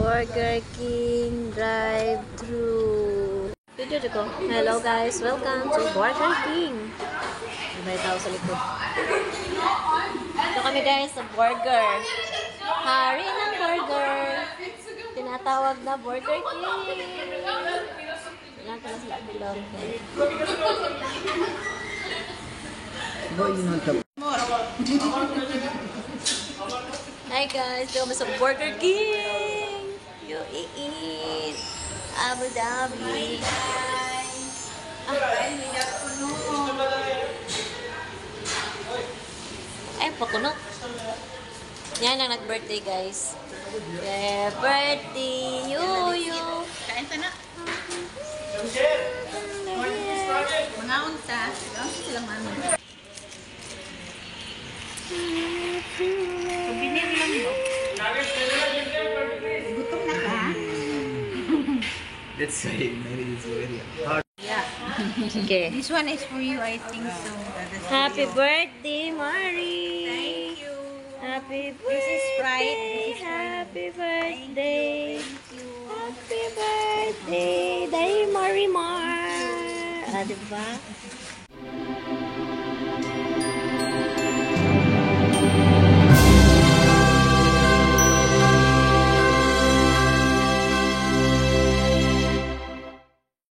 Burger King drive-thru. Hello guys, welcome to Burger King. May tao sa likod. Ito kami guys sa burger. Hari ng burger. Tinatawag na Burger King. Ilan ka na sila bilog. Hi guys, ito kami sa Burger King. You eat. Abu Dhabi. Ay, pakuno. Yan ang nag-birthday, guys. Yeah, birthday, you. Kain ta na. Mga unta. Sila mami. Pabinir lang mo. Gutom na ka? That's why maybe it's very hard. Yeah. Okay. This one is for you, I think so. Happy birthday, Mari. Thank you. Happy birthday. This is Sprite. This is Happy birthday. Thank you. Happy birthday. Day, Mari Mar. Ah, diba?